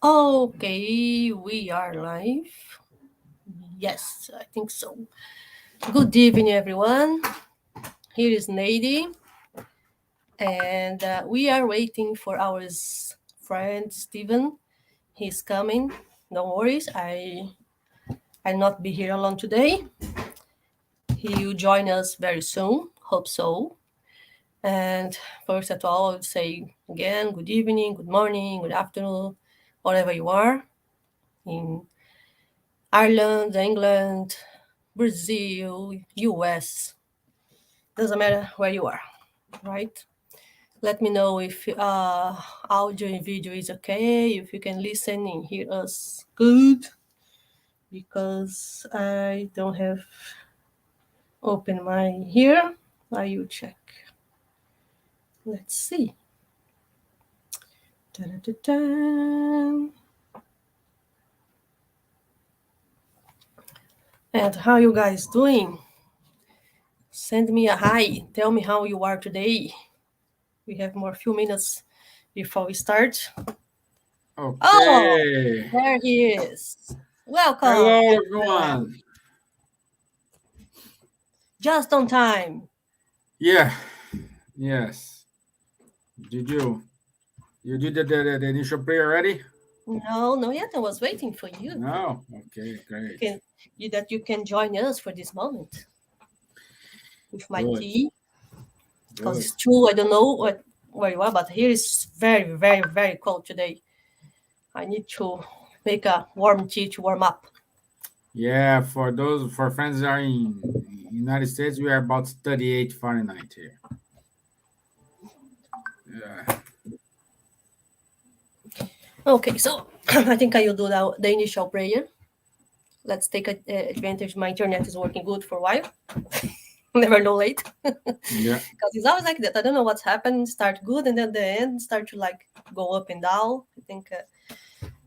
Okay, we are live. Yes, I think so. Good evening, everyone. Here is Nady, and we are waiting for our friend Stevan. He's coming. No worries, I'll not be here alone today. He will join us very soon. Hope so. And first of all, I would say again, good evening, good morning, good afternoon, wherever you are in Ireland, England, Brazil, US, doesn't matter where you are, right? Let me know if audio and video is okay, if you can listen and hear us good, because I don't have open my here. I will check. Let's see. Da-da-da-da. And how you guys doing? Send me a hi. Tell me how you are today. We have more few minutes before we start. Oh, Okay. there he is. Welcome, Hello, my friend. everyone. Just on time. Yeah. Yes. Did you did the initial prayer already? No, no, yet. I was waiting for you. No. Okay. You Great. can that you can join us for this moment with my Good. tea, because Good. it's true. I don't know where you are, but here is very, very, very cold today. I need to make a warm tea to warm up. Yeah. For friends that are in United States, we are about 38 Fahrenheit here. Yeah. Okay, so I think I will do the initial prayer. Let's take advantage. My internet is working good for a while. Never know late. Yeah. Because it's always like that. I don't know what's happened. Start good, and then the end start to like go up and down.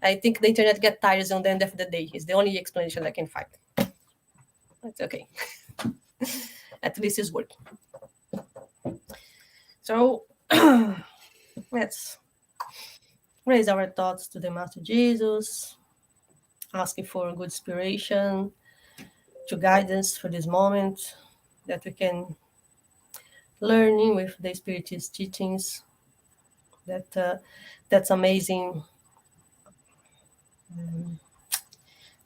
I think the internet get tired on the end of the day. Is the only explanation I can find. That's okay. At least it's working. So let's raise our thoughts to the Master Jesus, asking for good inspiration to guide us for this moment, that we can learning with the Spiritist teachings. That's amazing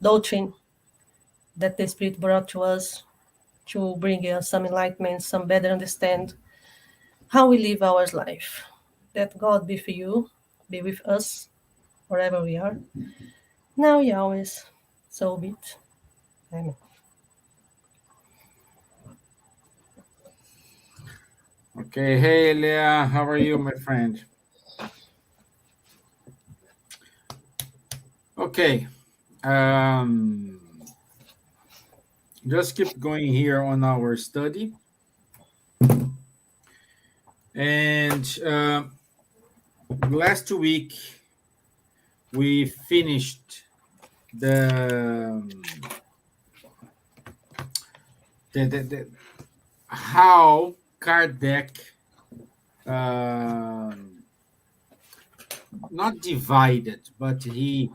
doctrine that the Spirit brought to us to bring us some enlightenment, some better understand how we live our life. That God be for you, be with us wherever we are, now and always. So be it. Amen. Okay. Hey, Leah. How are you, my friend? Okay. Um. Just keep going here on our study, and last week we finished the, the how Kardec um, not divided, but he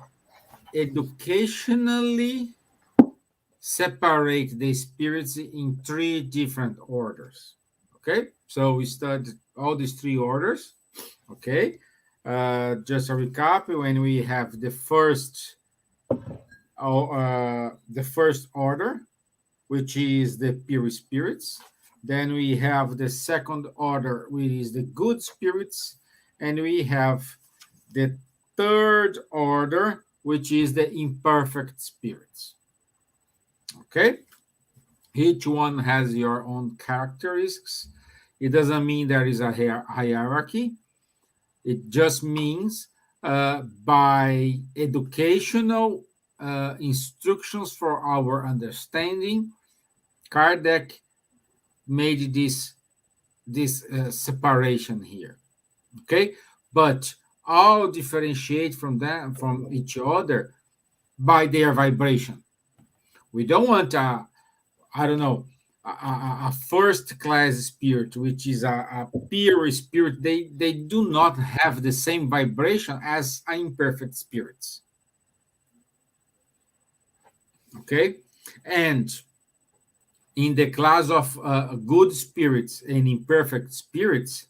educationally separate the spirits in three different orders. Okay, so we studied all these three orders. Okay, just a recap: when we have the first order, which is the pure spirits. Then we have the second order, which is the good spirits. And we have the third order, which is the imperfect spirits. Okay? Each one has your own characteristics. It doesn't mean there is a hierarchy. It just means by educational instructions for our understanding, Kardec made this separation here. Okay, but all differentiate from each other by their vibration. We don't want I don't know, a first class spirit, which is a pure spirit, they do not have the same vibration as imperfect spirits. Okay? And in the class of good spirits and imperfect spirits,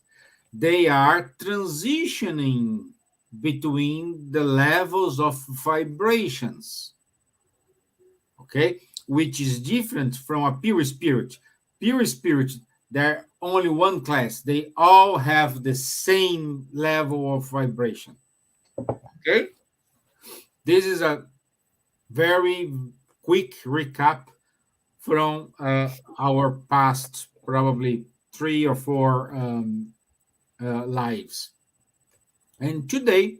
they are transitioning between the levels of vibrations, okay, which is different from a pure spirit. Pure spirit, they're only one class, they all have the same level of vibration. Okay, this is a very quick recap from our past probably 3 or 4 lives. And today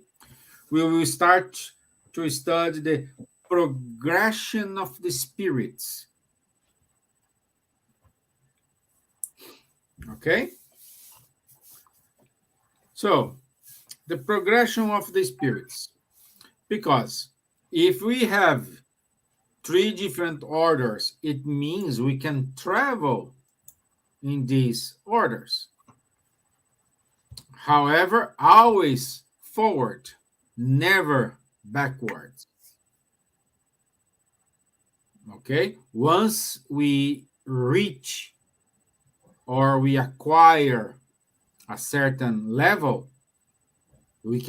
we will start to study the progression of the spirits. Okay? So, the progression of the spirits. Because if we have 3 different orders, it means we can travel in these orders. However, always forward, never backwards. Okay? Once we reach or we acquire a certain level, we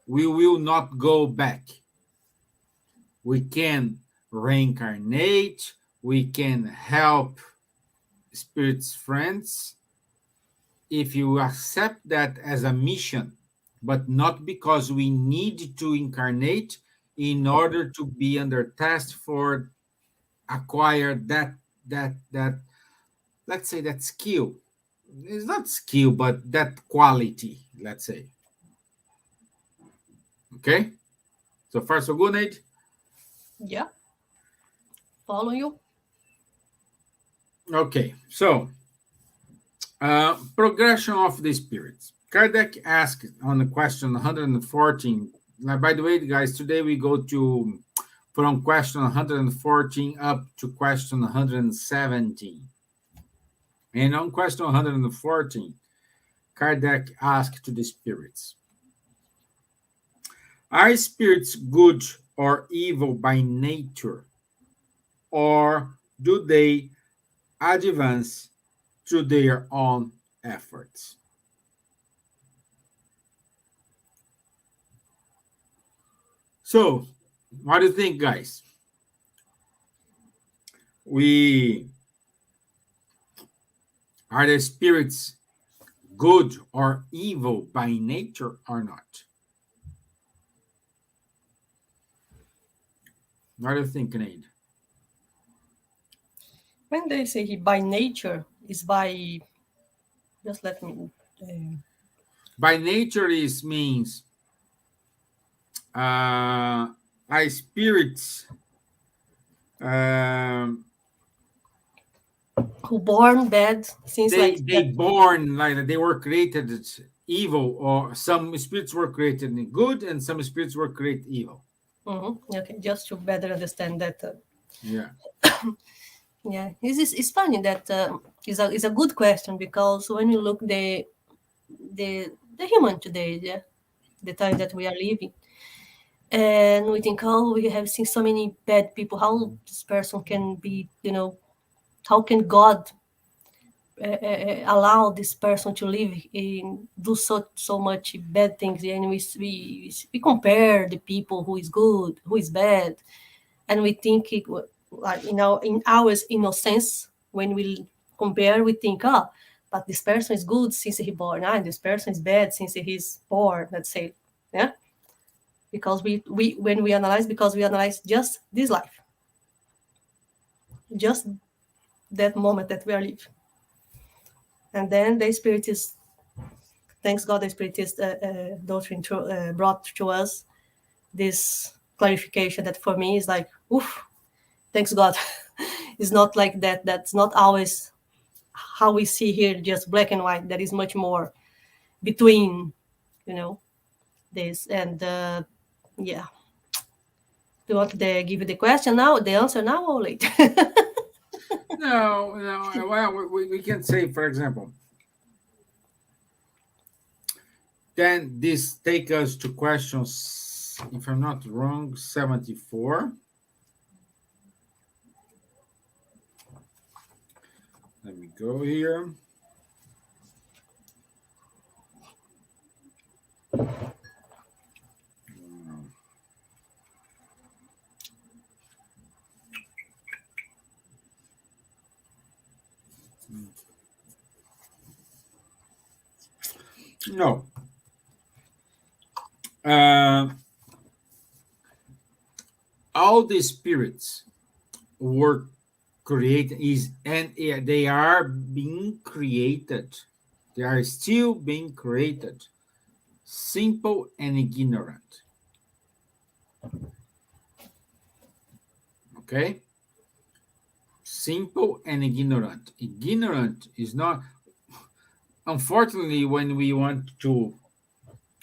will not go back. We can reincarnate, we can help spirits friends if you accept that as a mission, but not because we need to incarnate in order to be under test for acquire that let's say that skill. It's not skill, but that quality, let's say. Okay? So far so good, Nate? Yeah. Follow you. Okay, so progression of the spirits. Kardec asked on the question 114. Now, by the way, guys, today we go to from question 114 up to question 117. And on question 114, Kardec asked to the spirits, are spirits good or evil by nature, or do they advance through their own efforts? So, what do you think, guys? Are the spirits good or evil by nature or not? What do you think, Nate? When they say he by nature is by, just let me. By nature is means by spirits Who born bad, things like they that. born like they were created as evil, or some spirits were created in good and some spirits were created evil. Okay, just to better understand that. Yeah. Yeah, it's funny that is a good question, because when you look the human today, yeah, the time that we are living, and we think, oh, we have seen so many bad people. How this person can be, how can God allow this person to live in do so much bad things? And we compare the people who is good, who is bad, and we think like in our innocence, when we compare, we think, oh, but this person is good since he born, and this person is bad since he's born. Let's say, yeah, because we when we analyze, because we analyze just this life, just that moment that we are living. And then the Spiritist, thanks God, the Spiritist doctrine brought to us this clarification that for me is like, oof, thanks God. It's not like that. That's not always how we see here, just black and white. There is much more between, this. And yeah. Do you want to give you the question now, the answer now, or later? No, no. Well, we can say, for example, then this take us to questions, if I'm not wrong, 74. Let me go here. No. Uh, all the spirits were created is and they are being created. They are still being created. Simple and ignorant. Okay? Simple and ignorant. Ignorant is not, unfortunately, when we want to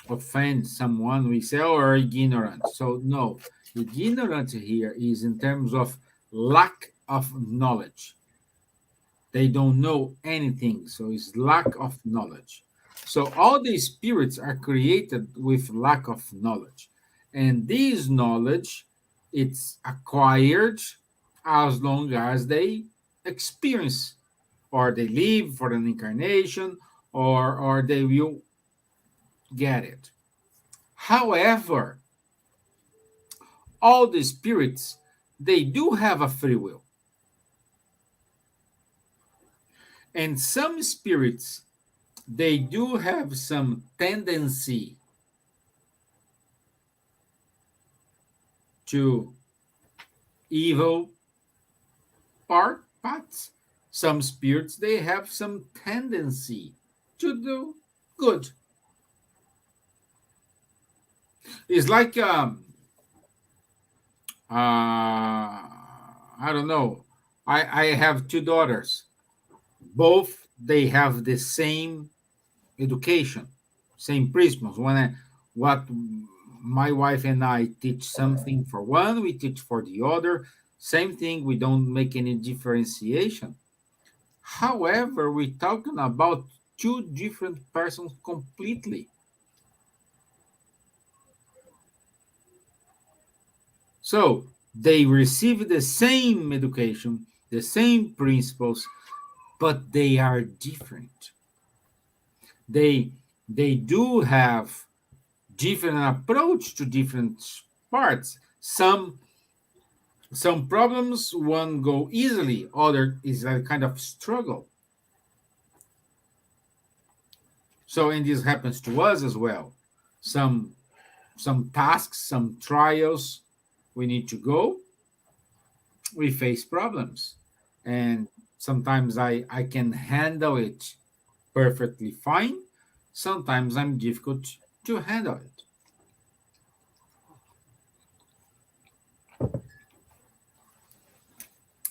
offend someone, we say, oh, are ignorant. So, no, ignorance here is in terms of lack of knowledge. They don't know anything, so it's lack of knowledge. So, all these spirits are created with lack of knowledge. And this knowledge, it's acquired as long as they experience or they live for an incarnation or they will get it. However, all the spirits, they do have a free will. And some spirits, they do have some tendency to evil parts. Some spirits, they have some tendency to do good. It's like I don't know. I have two daughters. Both they have the same education, same principles. What my wife and I teach something for one, we teach for the other. Same thing. We don't make any differentiation. However, we're talking about two different persons completely. So they receive the same education, the same principles, but they are different. They do have different approach to different parts. Some problems one go easily, other is a kind of struggle. So and this happens to us as well. Some tasks, some trials we need to go, we face problems. And sometimes I can handle it perfectly fine. Sometimes I'm difficult to handle it.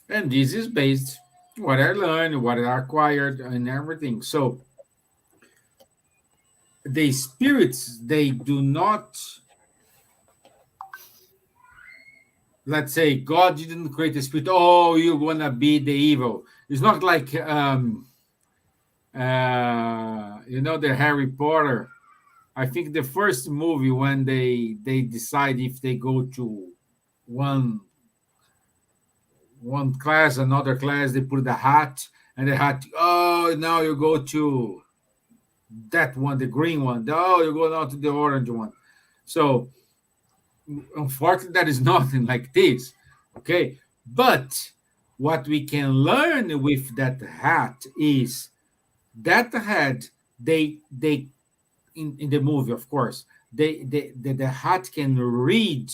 And this is based what I learned, what I acquired, and everything. So the spirits, they do not, let's say, God didn't create a spirit. Oh, you wanna be the evil. It's not like the Harry Potter. I think the first movie when they decide if they go to one one class, another class, they put the hat and the hat. Oh, now you go to that one, the green one. Oh, you go now to the orange one. So unfortunately, that is nothing like this. Okay, but what we can learn with that hat is that hat they in the movie, of course, the hat can read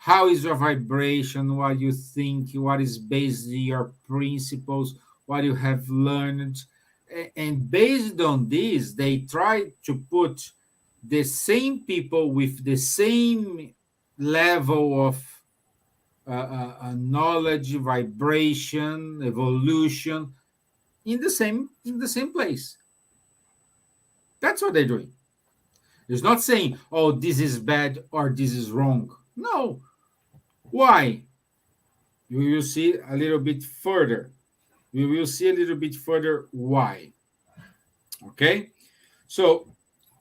how is your vibration, what you think, what is based on your principles, what you have learned. And based on this, they try to put the same people with the same level of knowledge, vibration, evolution in the same place. That's what they're doing. It's not saying, oh, this is bad or this is wrong. No. Why? We will see a little bit further. We will see a little bit further why. Okay? So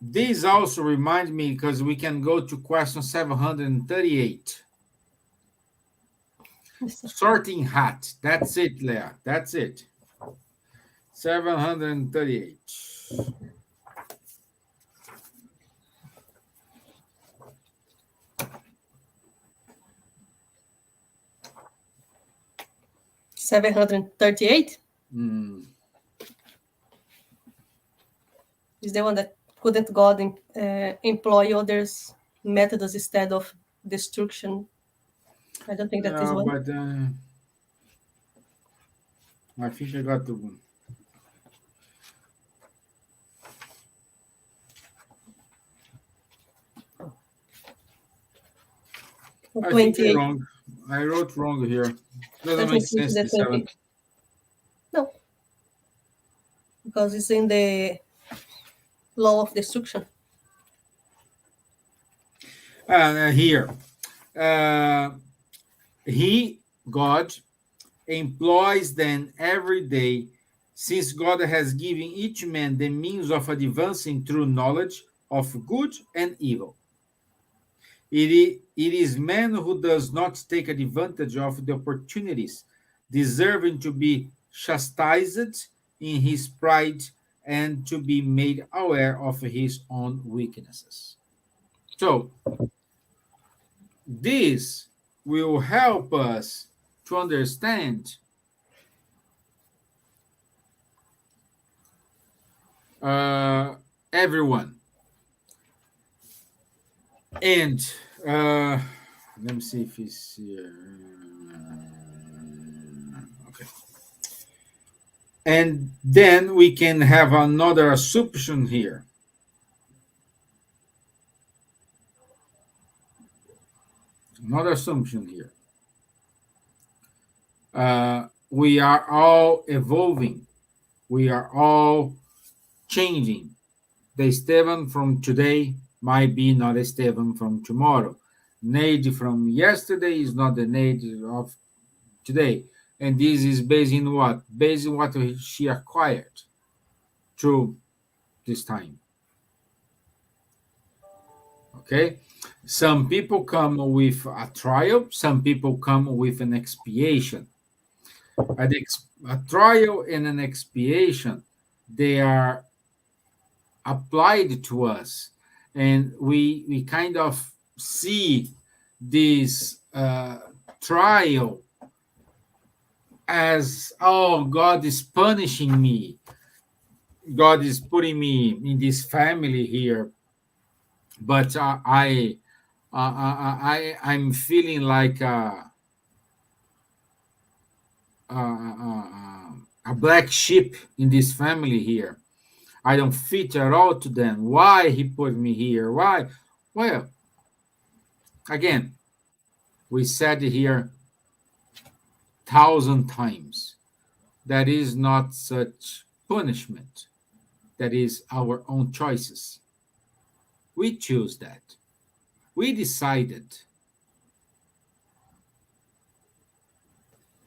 this also reminds me because we can go to question 738. Sorting hat. That's it, Leah. That's it. 738. 738 Mm. is the one that couldn't God employ others methods instead of destruction. I don't think that is No, one. but I think I got to. I think I'm 28. wrong. I wrote wrong here. Doesn't Let me make see if sense, the the 7. 20. No, because it's in the law of destruction. Here. Uh, he, God, employs them every day, since God has given each man the means of advancing through knowledge of good and evil. It is man who does not take advantage of the opportunities, deserving to be chastised in his pride and to be made aware of his own weaknesses. So, this will help us to understand everyone. And let me see if it's here. Okay. And then we can have another assumption here. Another assumption here. We are all evolving. We are all changing. The Stevan from today might be not a Stevan from tomorrow. Nade from yesterday is not the Nade of today. And this is based in what? Based on what she acquired through this time. Okay? Some people come with a trial, some people come with an expiation. A trial and an expiation, they are applied to us, and we kind of see this trial as, oh, God is punishing me, God is putting me in this family here, but I'm feeling like a black sheep in this family here. I don't fit at all to them. Why he put me here? Why? Well, again, we said here 1,000 times that is not such punishment. That is our own choices. We choose that. We decided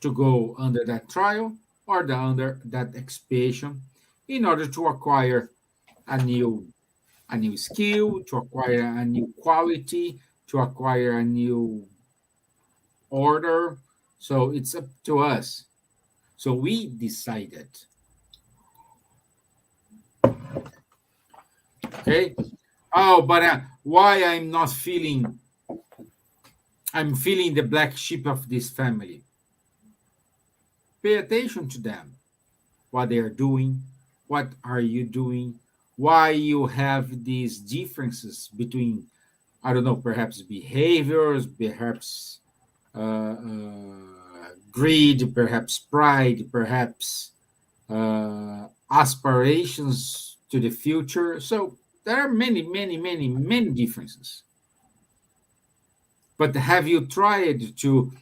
to go under that trial or under that expiation in order to acquire a new skill, to acquire a new quality, to acquire a new order. So it's up to us. So we decided. Okay. Oh, but why I'm feeling the black sheep of this family. Pay attention to them, what they are doing, what are you doing, why you have these differences between, I don't know, perhaps behaviors, perhaps greed, perhaps pride, perhaps aspirations to the future. So there are many, many, many, many differences. But have you tried to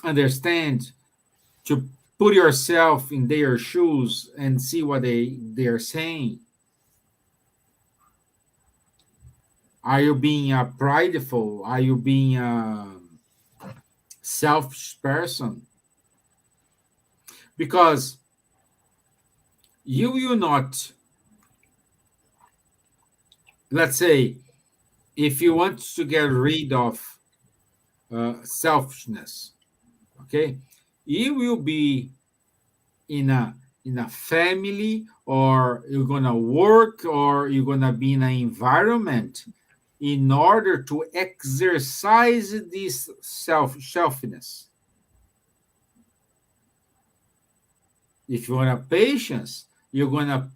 understand, to put yourself in their shoes and see what they are saying? Are you being a prideful? Are you being a selfish person? Because you will not, let's say, if you want to get rid of selfishness, okay, you will be in a family, or you're gonna work, or you're gonna be in an environment in order to exercise this selfness. If you want a patience, you're gonna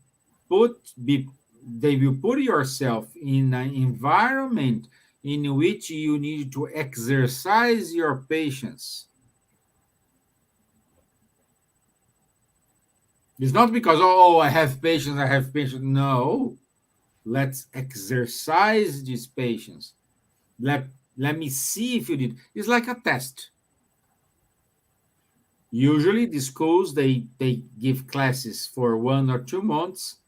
put be they will put yourself in an environment in which you need to exercise your patience. It's not because, oh, I have patience, I have patience. No, let's exercise this patience. Let me see if you did. It's like a test. Usually the schools, they give classes for 1 or 2 months,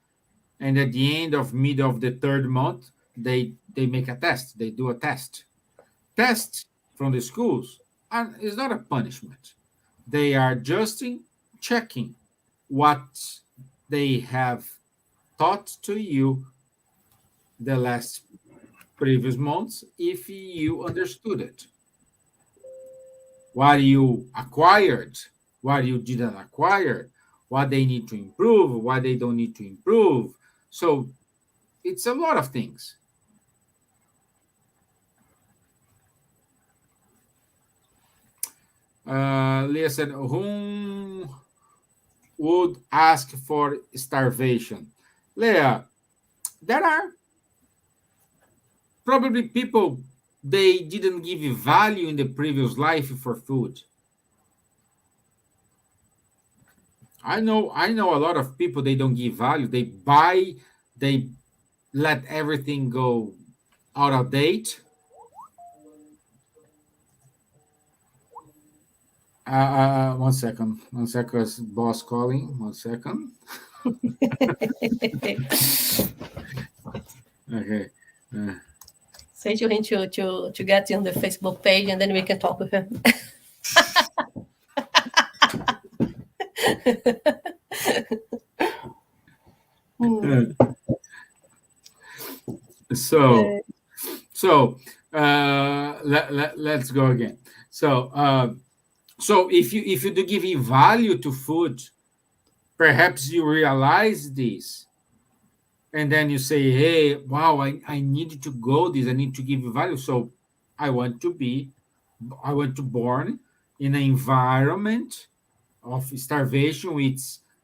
and at the end of mid of the third month, they make a test. They do a test from the schools, and it's not a punishment. They are just checking what they have taught to you the last previous months, if you understood it, what you acquired, what you didn't acquire, what they need to improve, what they don't need to improve. So it's a lot of things. Leah said, whom would ask for starvation? Leah, there are probably people, they didn't give you value in the previous life for food. I know a lot of people, they don't give value. They buy, they let everything go out of date. One second, boss calling. 1 second. Okay. Send you him to get on the Facebook page, and then we can talk with him. So let's go again. So if you do give value to food, perhaps you realize this, and then you say, hey, wow, I need to go this, I need to give value. So I want to be, I want to born in an environment of starvation, with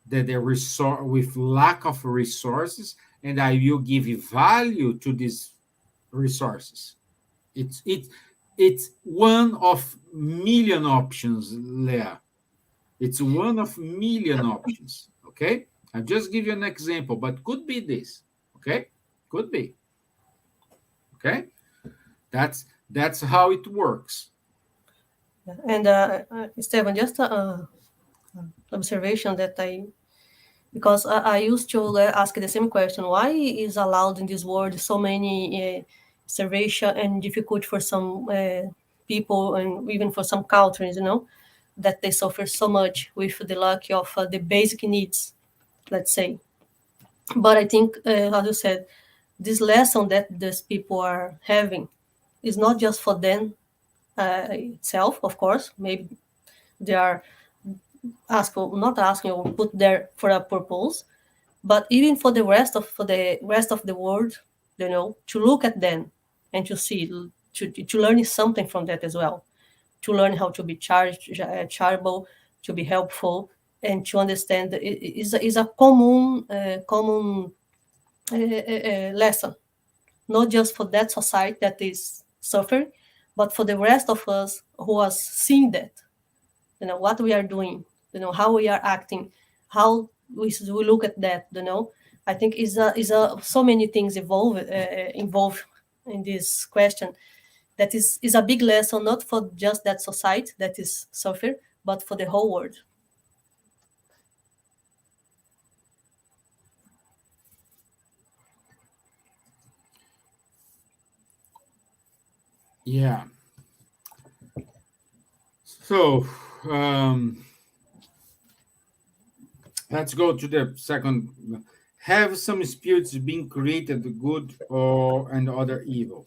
the resource, with lack of resources, and I will give value to these resources. It's one of million options, Leah. It's one of million options. Okay, I'll just give you an example, but could be this. Okay, could be. Okay, that's how it works. And Stevan, just observation that because I used to ask the same question: why is allowed in this world so many starvation and difficult for some people, and even for some countries, that they suffer so much with the lack of the basic needs, let's say. But I think, as you said, this lesson that these people are having is not just for them itself, of course. Maybe they are not asking or put there for a purpose, but even for the rest of the world, to look at them and to see, to learn something from that as well, to learn how to be charitable, to be helpful, and to understand that it is a common lesson, not just for that society that is suffering, but for the rest of us who are seeing that, what we are doing, how we are acting, how we look at that, I think is a so many things involved in this question, that is a big lesson, not for just that society that is suffering, but for the whole world. Yeah. So Let's go to the second. Have some spirits been created good or and other evil?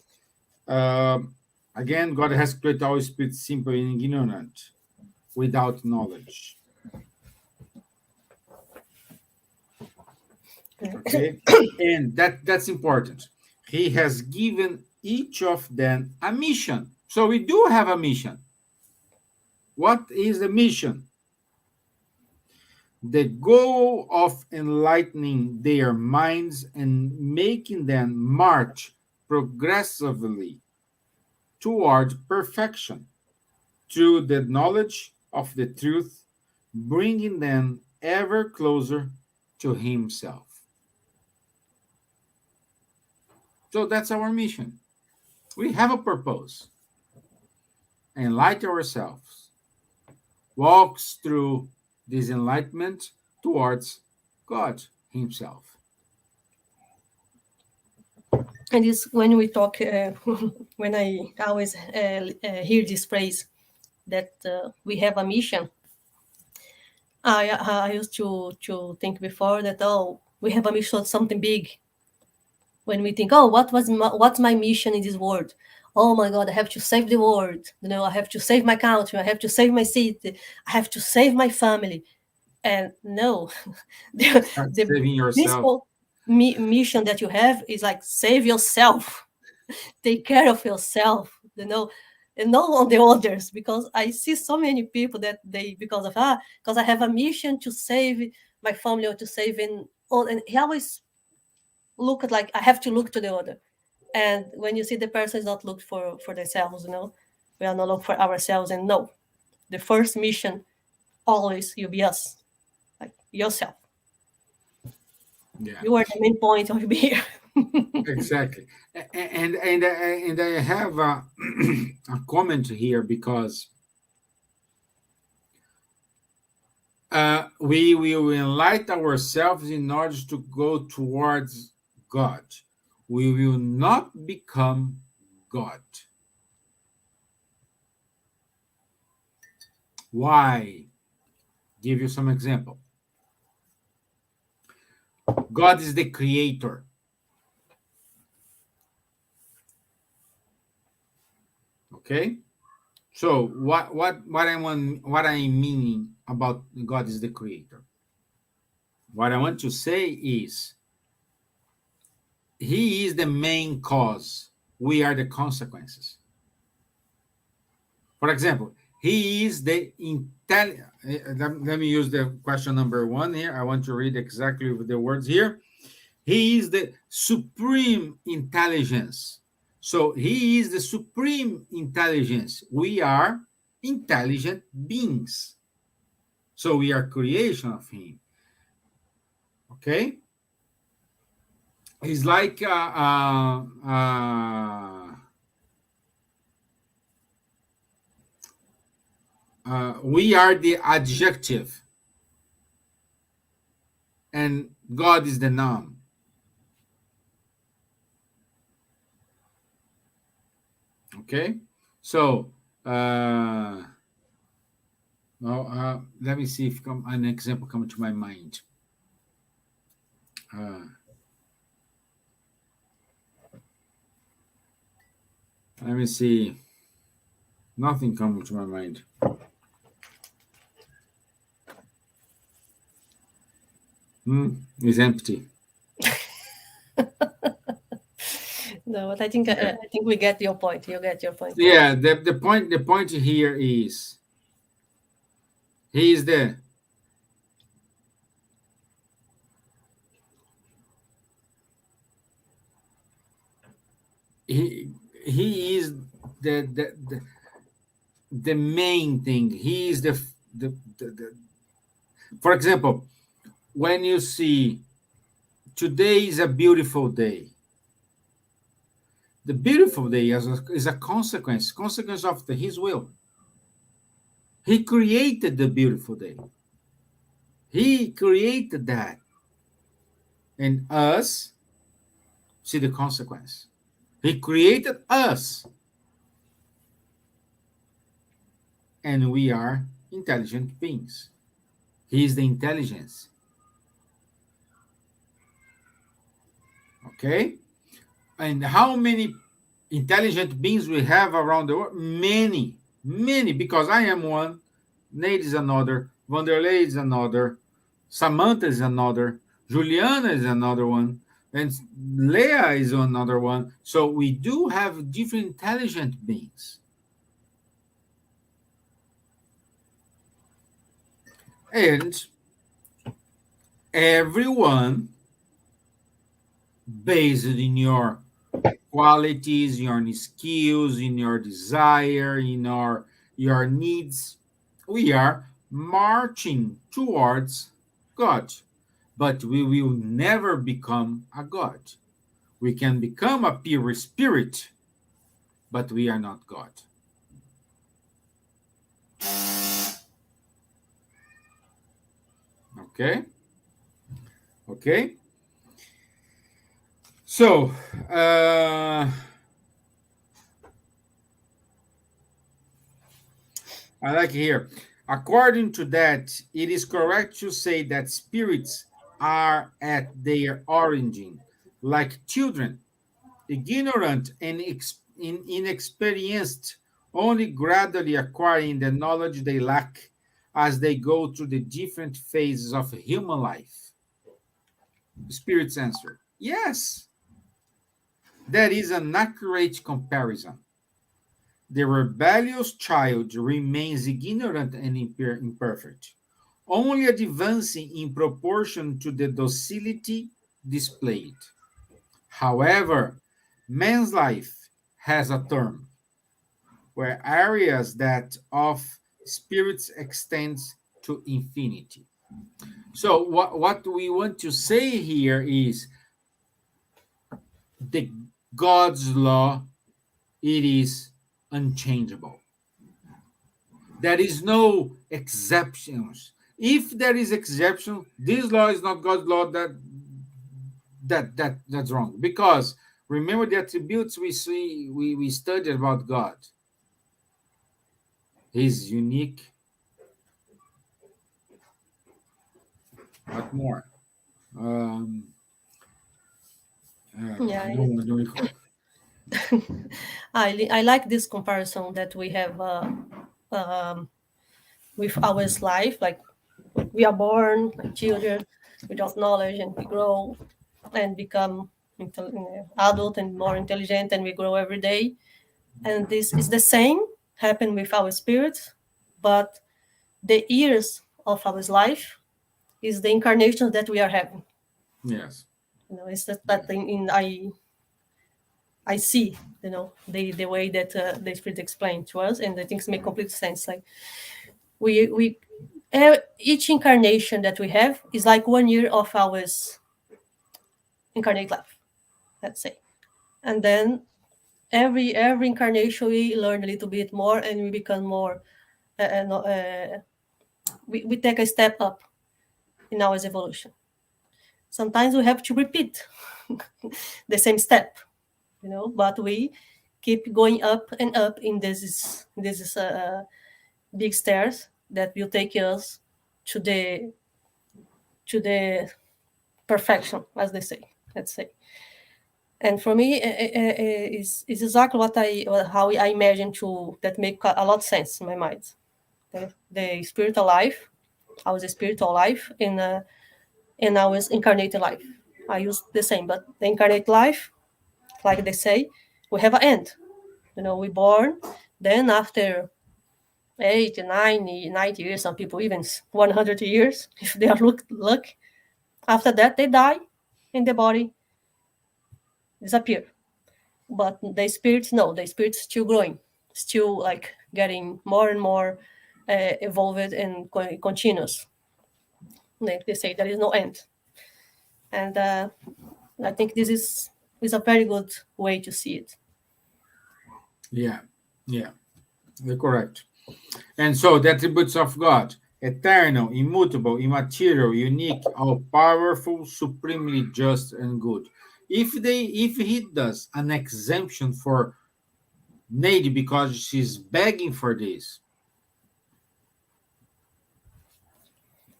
Again, God has created all spirits simple and ignorant, without knowledge. Okay, and that's important. He has given each of them a mission. So we do have a mission. What is the mission? The goal of enlightening their minds and making them march progressively toward perfection through the knowledge of the truth, bringing them ever closer to Himself. So that's our mission. We have a purpose. Enlighten ourselves. Walks through this enlightenment towards God Himself. And it's when we talk, when I always hear this phrase that we have a mission. I used to think before that, oh, we have a mission, something big. When we think, oh, what's my mission in this world? Oh my God, I have to save the world. I have to save my country. I have to save my city. I have to save my family. And no, Start the saving yourself. principal mission that you have is like save yourself, take care of yourself, and not on the others. Because I see so many people that because I have a mission to save my family or to save and he always look at like I have to look to the other. And when you see the person is not looked for themselves, we are not looking for ourselves. And no, the first mission always will be us, like yourself. Yeah, you are the main point of being here. exactly. And I have a, a comment here because we will enlighten ourselves in order to go towards God. We will not become God. Why? Give you some example. God is the creator. Okay? So what I'm meaning about God is the creator. What I want to say is He is the main cause. We are the consequences. For example, He is the intelligent. Let me use the question number 1 here. I want to read exactly the words here. He is the supreme intelligence. So He is the supreme intelligence. We are intelligent beings. So we are creation of Him. Okay? It's like we are the adjective and God is the noun. Okay? So, let me see if an example comes to my mind. Let me see. Nothing comes to my mind. It's empty. No, but I think we get your point. You get your point. Yeah, the point here is He is the he is the main thing. He is the for example, when you see today is a beautiful day, the beautiful day is a consequence of His will. He created the beautiful day. He created that, and us see the consequence. He created us, and we are intelligent beings. He is the intelligence. Okay? And how many intelligent beings we have around the world? Many, many, because I am one, Nate is another, Vanderlei is another, Samantha is another, Juliana is another one, and Leah is another one. So we do have different intelligent beings. And everyone, based in your qualities, your skills, in your desire, in your needs, we are marching towards God. But we will never become a God. We can become a pure spirit, but we are not God. Okay? Okay? So, I like here. According to that, it is correct to say that spirits are at their origin, like children, ignorant and inexperienced, only gradually acquiring the knowledge they lack as they go through the different phases of human life. Spirits answer, yes, that is an accurate comparison. The rebellious child remains ignorant and imperfect, only advancing in proportion to the docility displayed. However, man's life has a term where areas that of spirits extends to infinity. So what we want to say here is the God's law, it is unchangeable. There is no exceptions. If there is exception, this law is not God's law. That's wrong. Because remember the attributes we see we studied about God. He's unique. What more? Um, Yeah, I don't recall. I like this comparison that we have um, with our life. Like we are born like children without knowledge, and we grow and become adult and more intelligent, and we grow every day. And this is the same happen with our spirits, but the years of our life is the incarnation that we are having. Yes. It's that thing I see, the way that the spirit explained to us, and the things make complete sense. Like we each incarnation that we have is like 1 year of our incarnate life, let's say, and then every incarnation we learn a little bit more, and we become more. We take a step up in our evolution. Sometimes we have to repeat the same step, but we keep going up and up in this big stairs that will take us to the perfection, as they say, let's say. And for me, is exactly how I imagine to that make a lot of sense in my mind. The spiritual life, our spiritual life in our incarnated life. I use the same, but the incarnate life, like they say, we have an end. We born, then after 80, 90 years, some people even 100 years, if they are luck. After that, they die, and the body disappear. But the spirits, no, the spirits still growing, still like getting more and more evolved and continuous. Like they say, there is no end. And I think this is a very good way to see it. Yeah. Yeah. You're correct. And so the attributes of God: eternal, immutable, immaterial, unique, all powerful, supremely just and good. If he does an exemption for Nady because she's begging for this,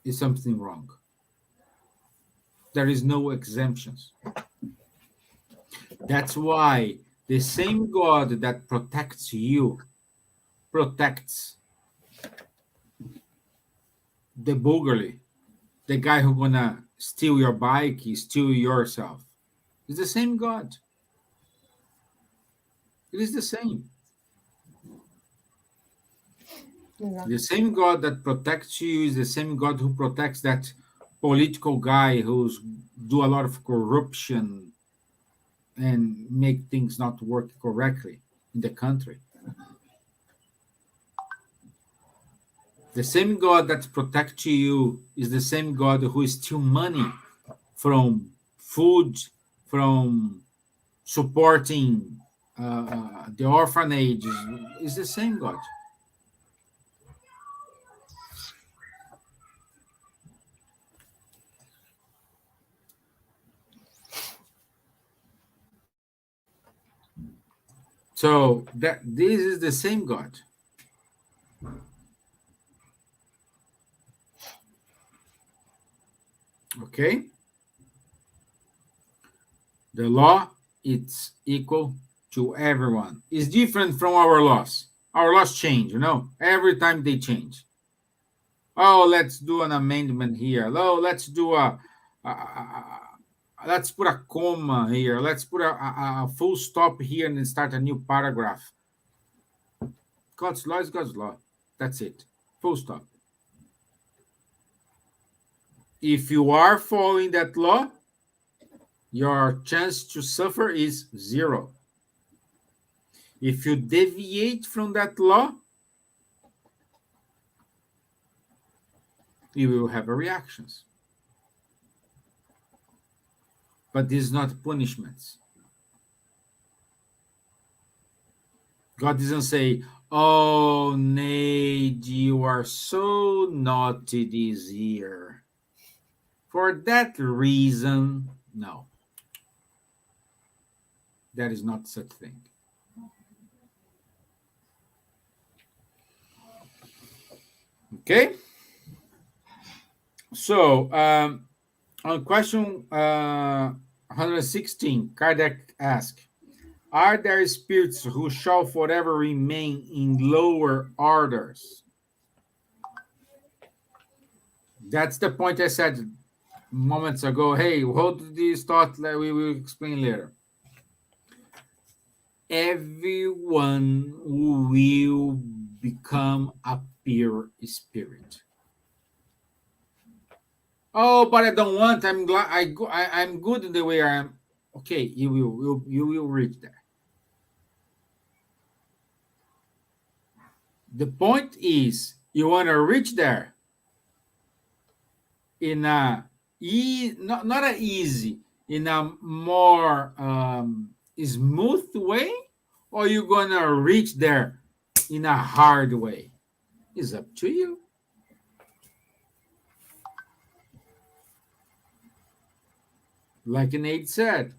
is something wrong. There is no exemptions. That's why the same God that protects you protects the boogly, the guy who gonna steal your bike, steal yourself. It's the same God. It is the same. Exato. The same God that protects you is the same God who protects that political guy who's do a lot of corruption and make things not work correctly in the country. The same God that protects you is the same God who steals money from food, from supporting the orphanage. Is the same God. So that this is the same God. Okay? The law it's equal to everyone. It's different from our laws. Our laws change, every time they change. Oh, let's do an amendment here. Oh, let's do let's put a comma here. Let's put a full stop here and then start a new paragraph. God's law is God's law. That's it. Full stop. If you are following that law, your chance to suffer is 0. If you deviate from that law, you will have reactions. But this is not punishments. God doesn't say, oh, Nate, you are so naughty this year. For that reason, no. That is not such thing. Okay? So, on question 116, Kardec asked, are there spirits who shall forever remain in lower orders? That's the point I said moments ago. Hey, hold this thought that we will explain later. Everyone will become a pure spirit. Oh, but I don't want. I'm glad. I'm good in the way I am. Okay, you will reach there. The point is, you want to reach there in a not a easy, in a more smooth way, or you gonna reach there in a hard way? It's up to you. Like Nate said,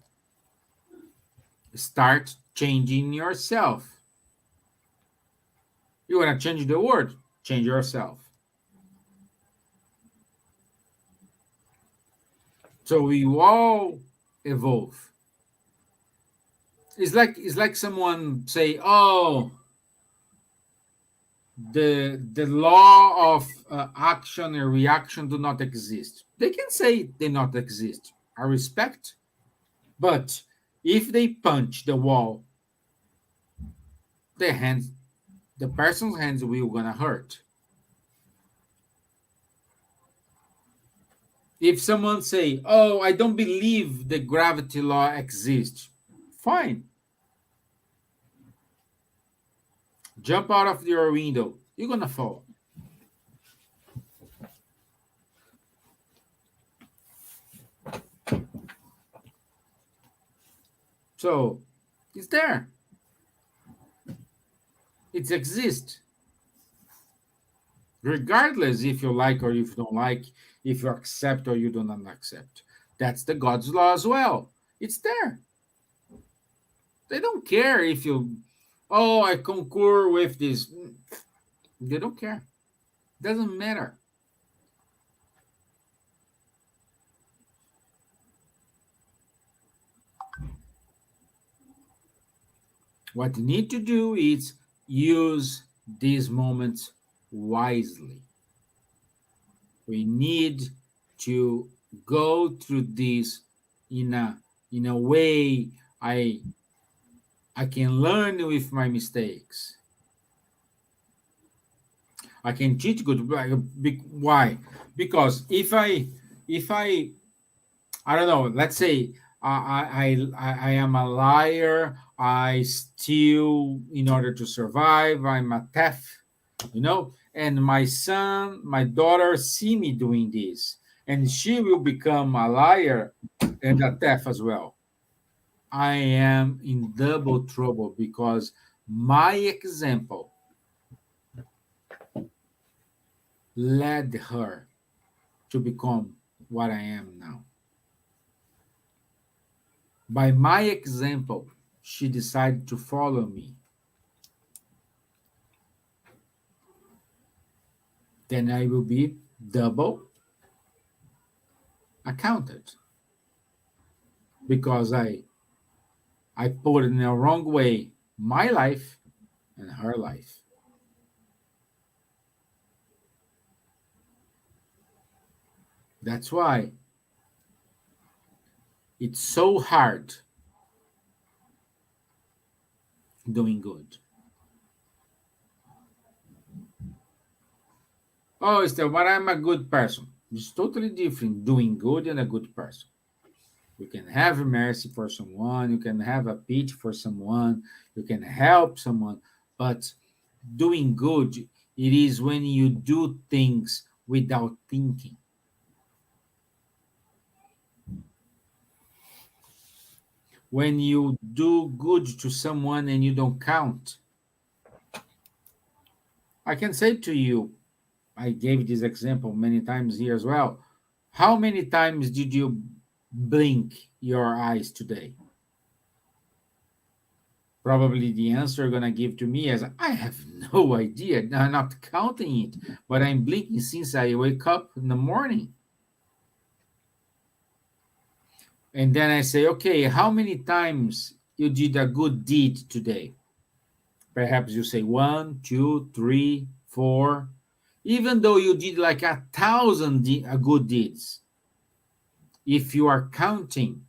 start changing yourself. You want to change the world, change yourself. So we all evolve. It's like someone say, "Oh, the law of action and reaction do not exist." They can say they not exist. I respect, but if they punch the wall, the hands, the person's hands will gonna hurt. If someone say, "Oh, I don't believe the gravity law exists," fine. Jump out of your window. You're gonna fall. So it's there. It exists. Regardless if you like or if you don't like, if you accept or you do not accept. That's the God's law as well. It's there. They don't care if you, oh, I concur with this. They don't care. Doesn't matter. What you need to do is use these moments wisely. We need to go through this in a way I I can learn with my mistakes. I can teach good. Why? Because if I don't know. Let's say I am a liar. I steal in order to survive. I'm a thief, and my son, my daughter see me doing this, and she will become a liar and a thief as well. I am in double trouble because my example led her to become what I am now. By my example, she decided to follow me. Then I will be double accounted because I put in the wrong way my life and her life. That's why it's so hard doing good. Oh, Stevan, but I'm a good person. It's totally different doing good and a good person. You can have mercy for someone, you can have a pity for someone, you can help someone, but doing good, it is when you do things without thinking. When you do good to someone and you don't count. I can say to you, I gave this example many times here as well. How many times did you blink your eyes today? Probably the answer you're going to give to me is, I have no idea. I'm not counting it, but I'm blinking since I wake up in the morning. And then I say, okay, how many times you did a good deed today? Perhaps you say one, two, three, four. Even though you did like 1,000 good deeds, if you are counting,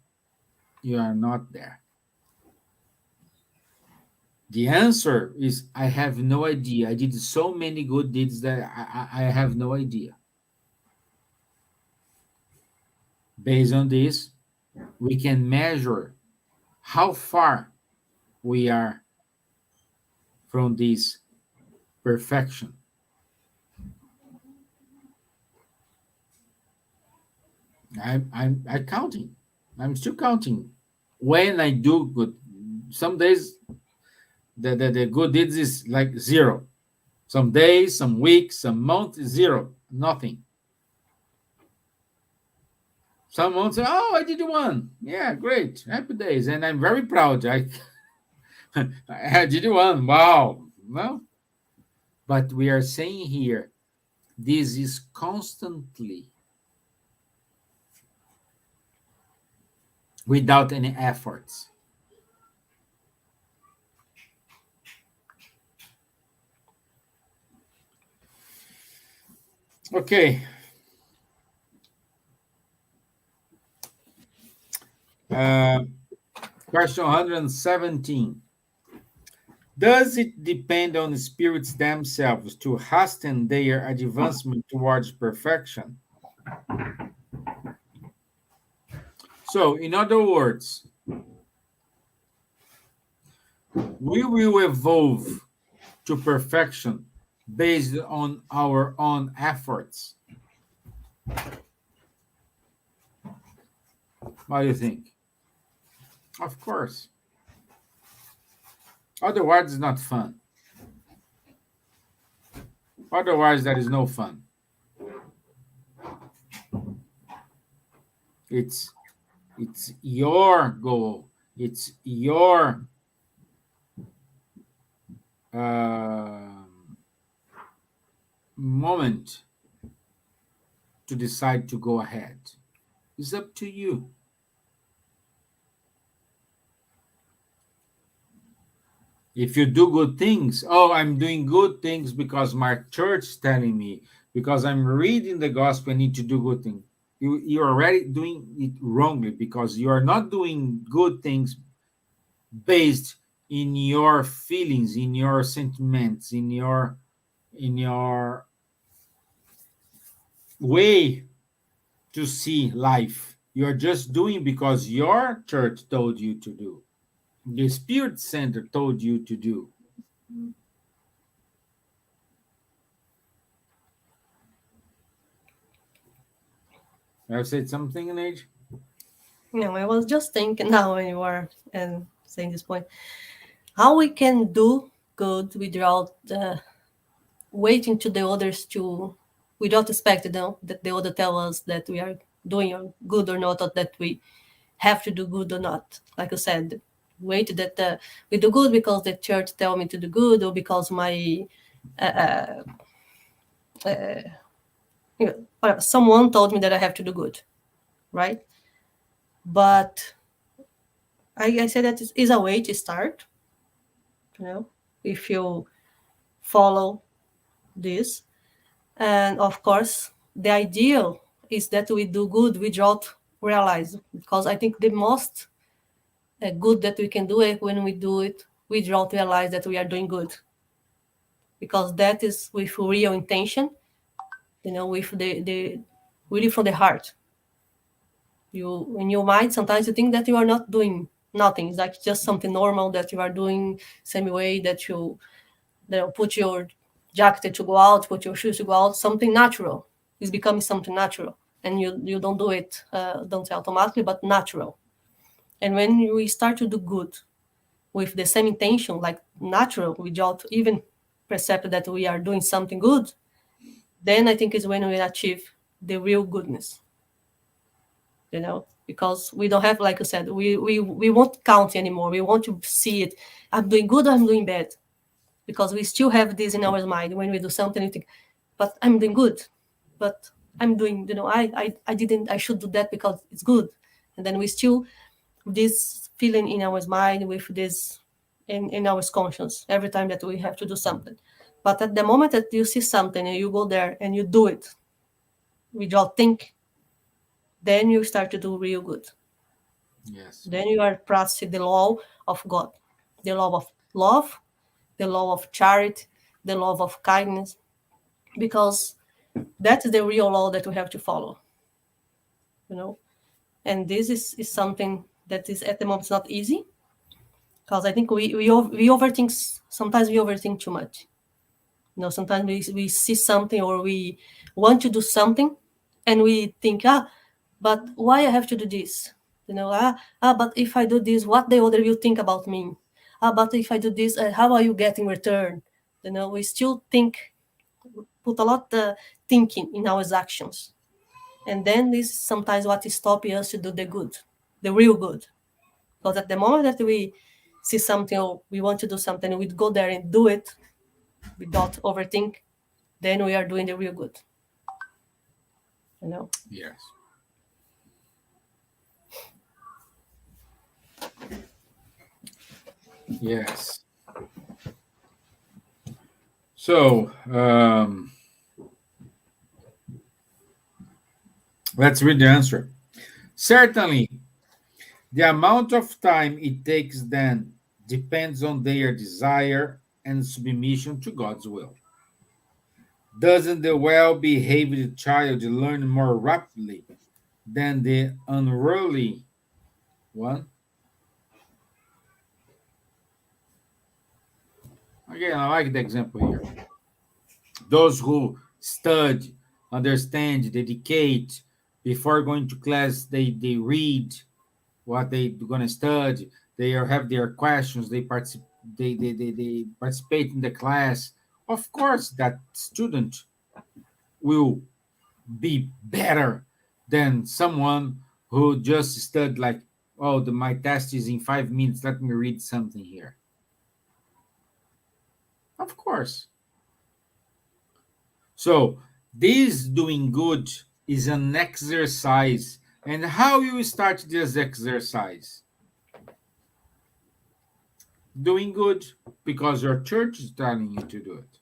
you are not there. The answer is, I have no idea. I did so many good deeds that I have no idea. Based on this, we can measure how far we are from this perfection. I'm counting. I'm still counting. When I do good, some days the good deeds is like zero. Some days, some weeks, some months, zero, nothing. Some months, oh, I did one. Yeah, great, happy days, and I'm very proud. I did one. Wow. Well, but we are saying here, this is constantly without any efforts. Okay. Uh, Question 117. Does it depend on the spirits themselves to hasten their advancement towards perfection? So, in other words, we will evolve to perfection based on our own efforts. What do you think? Of course. Otherwise, it's not fun. Otherwise, there is no fun. It's your goal. It's your uh, moment to decide to go ahead. It's up to you. If you do good things, oh, I'm doing good things because my church is telling me, because I'm reading the gospel, I need to do good things. You're already doing it wrongly, because you are not doing good things based in your feelings, in your sentiments, in your way to see life. You're just doing because your church told you to do. The Spirit Center told you to do. I've said something in age. I was just thinking now when you were saying this point, how we can do good without waiting to the others to, without expecting that the other tell us that we are doing good or not, or that we have to do good or not. Like I said, wait that we do good because the church tell me to do good, or because my someone told me that I have to do good, right? But I say that is a way to start. If you follow this, and of course, the ideal is that we do good without realize, because I think the most good that we can do it when we do it without realize that we are doing good, because that is with real intention, with the really from the heart. You, in your mind, sometimes you think that you are not doing nothing. It's like just something normal that you are doing, same way that you put your jacket to go out, put your shoes to go out, something natural is becoming something natural, and you don't do it, don't say automatically, but natural. And when we start to do good with the same intention, like natural, without even percept that we are doing something good, then I think is when we achieve the real goodness. Because we don't have, like I said, we won't count anymore. We want to see it. I'm doing good, I'm doing bad. Because we still have this in our mind. When we do something, we think, but I'm doing good. But I'm doing, I should do that because it's good. And then we still, this feeling in our mind with this in our conscience every time that we have to do something. But at the moment that you see something and you go there and you do it without think, then you start to do real good. Yes. Then you are practicing the law of God, the law of love, the law of charity, the law of kindness, because that is the real law that we have to follow. And this is something that is at the moment not easy, because I think we overthink. Sometimes we overthink too much. Sometimes we see something, or we want to do something, and we think, but why I have to do this? But if I do this, what the other will think about me? But if I do this, how are you getting return? We still think, put a lot of thinking in our actions. And then this is sometimes what stops us to do the good, the real good. Because at the moment that we see something, or we want to do something, we go there and do it without overthink, then we are doing the real good. Yes. Yes. So, let's read the answer. Certainly, the amount of time it takes then depends on their desire and submission to God's will. Doesn't the well behaved child learn more rapidly than the unruly one? Again, I like the example here. Those who study, understand, dedicate, before going to class, they read what they're going to study, have their questions, they participate in the class. Of course, that student will be better than someone who just studied like, oh, my test is in 5 minutes, let me read something here. Of course. So this doing good is an exercise. And how you start this exercise? Doing good because your church is telling you to do it.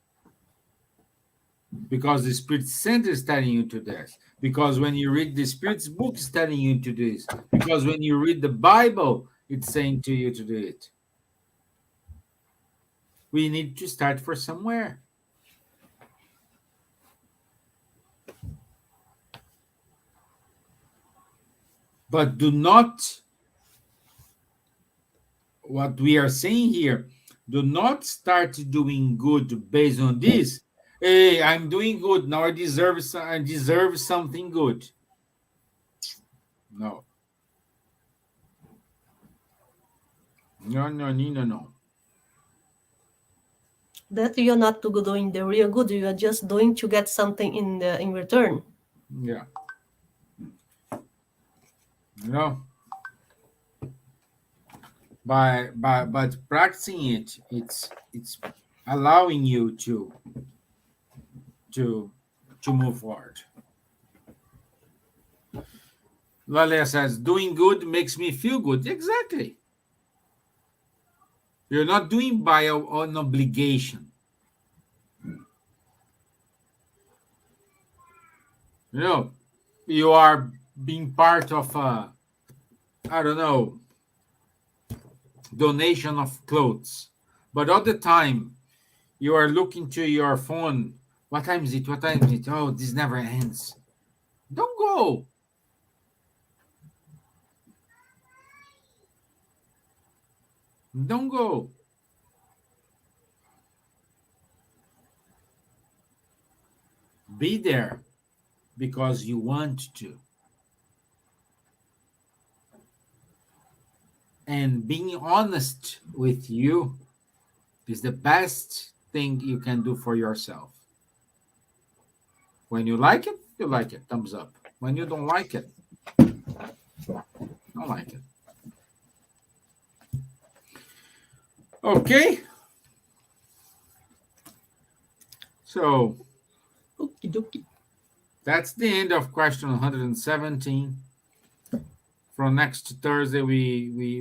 Because the Spirit Center is telling you to this. Because when you read the Spirit's book, it's telling you to do this. Because when you read the Bible, it's saying to you to do it. We need to start for somewhere. But do not, what we are saying here, do not start doing good based on this. Hey, I'm doing good. Now I deserve something good. No. No. That you're not doing the real good. You are just doing to get something in return. Yeah. No. But practicing it, it's allowing you to move forward. Lalia says, doing good makes me feel good. Exactly. You're not doing by an obligation. You know, you are being part of a, I don't know, donation of clothes. But all the time, you are looking to your phone. What time is it? What time is it? Oh, this never ends. Don't go. Don't go. Be there because you want to. And being honest with you is the best thing you can do for yourself. When you like it, you like it. Thumbs up. When you don't like it, don't like it. Okay. So Okie dokie. that's the end of question 117. From next Thursday, we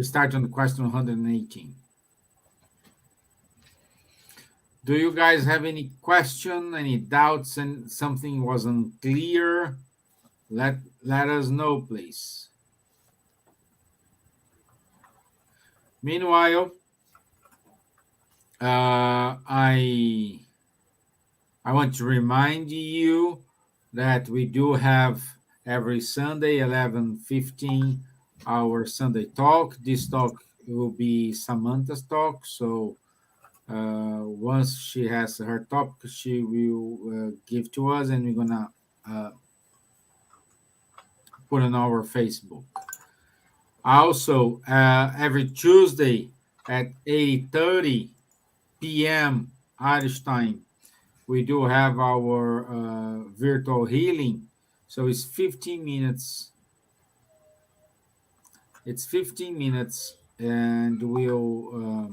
start on the question 118. Do you guys have any question, any doubts, and something was unclear? Let us know, please. Meanwhile, I want to remind you that we do have every Sunday 11:15 our Sunday talk. This talk will be Samantha's talk. So once she has her topic, she will give to us, and we're gonna put on our Facebook. Also, every Tuesday at 8:30 p.m. Irish time, we do have our virtual healing. So it's 15 minutes. It's 15 minutes and will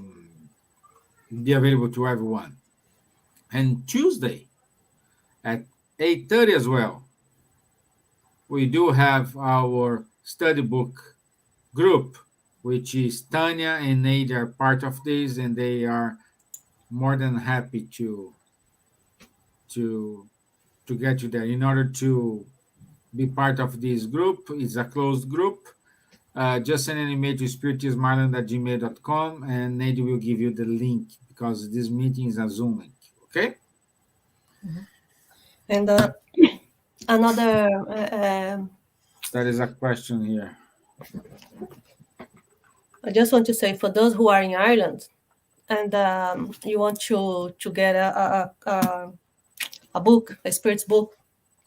be available to everyone. And Tuesday at 8:30 as well, we do have our study book group, which is Tanya and Nate are part of this, and they are more than happy to get you there. In order to be part of this group, it's a closed group. Just send an email to spiritismarland@gmail.com and Nate will give you the link because this meeting is a Zoom link. Okay? And another That is a question here. I just want to say, for those who are in Ireland and you want to get a book, a spirits book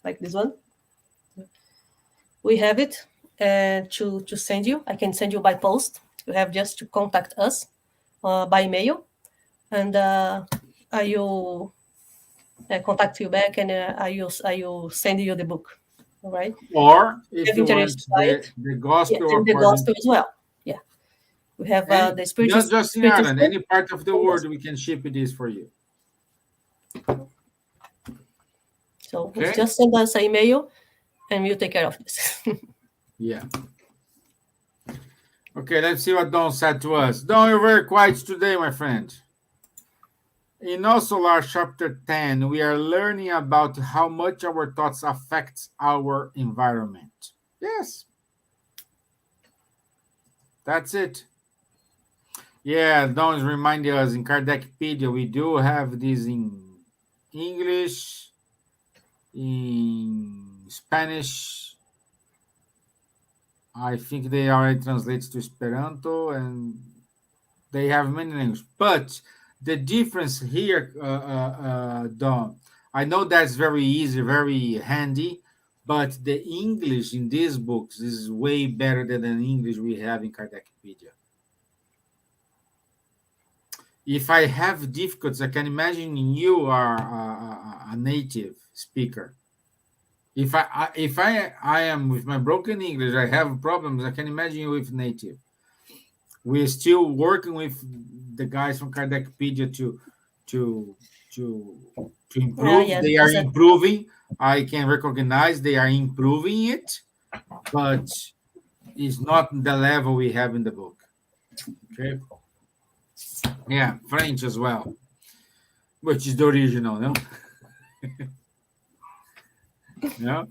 like this one, we have it to send you. I can send you by post. You have just to contact us by mail, and I will contact you back, and I will send you the book. All right? Or if Have you want interest by it, the gospel and the according gospel as well. Yeah, we have and the Spiritist. not just in Spiritist Ireland, book. any part of the world we can ship this for you. So Okay. just send us an email, and we'll take care of this. Yeah. Okay, let's see what Don said to us. Don, you're very quiet today, my friend. In No Solar Chapter 10, we are learning about how much our thoughts affects our environment. Yes, that's it. Yeah, Don is reminding us in Kardecpedia, we do have this in English, in Spanish. I think they already translate to Esperanto, and they have many languages. But the difference here, Don, I know that's very easy, very handy, but the English in these books is way better than the English we have in Kardecpedia. If I have difficulties, I can imagine you are a native speaker. If I am with my broken English, I have problems. I can imagine you with native. We're still working with the guys from Kardecpedia to to to improve. Yes, They are because improving. I can recognize they are improving it, but it's not the level we have in the book. Okay. Yeah, French as well, which is the original, no? Yeah.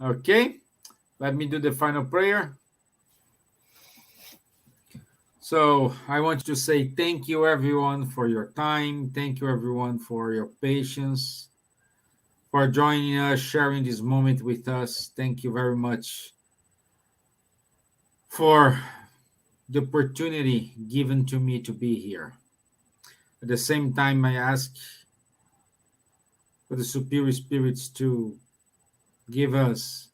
Okay. Let me do the final prayer. So I want to say thank you everyone for your time. Thank you everyone for your patience, for joining us, sharing this moment with us. Thank you very much for the opportunity given to me to be here. At the same time, I ask for the superior spirits to give us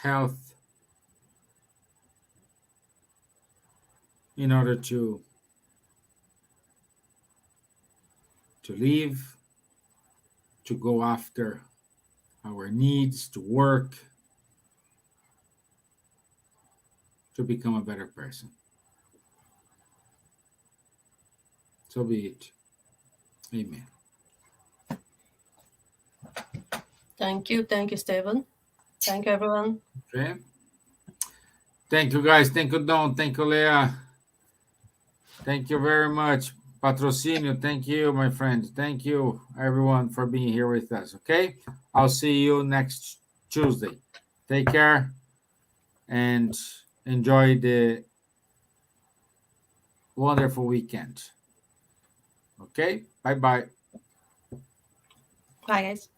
health in order to live, to go after our needs, to work, to become a better person. So be it. Amen. thank you, Stevan. Thank you, everyone. Okay. Thank you, guys. Thank you, Don. Thank you, Leah. Thank you very much. Patrocinio, thank you, my friend. Thank you, everyone, for being here with us. Okay. I'll see you next Tuesday. Take care and enjoy the wonderful weekend. Okay. Bye bye. Bye, guys.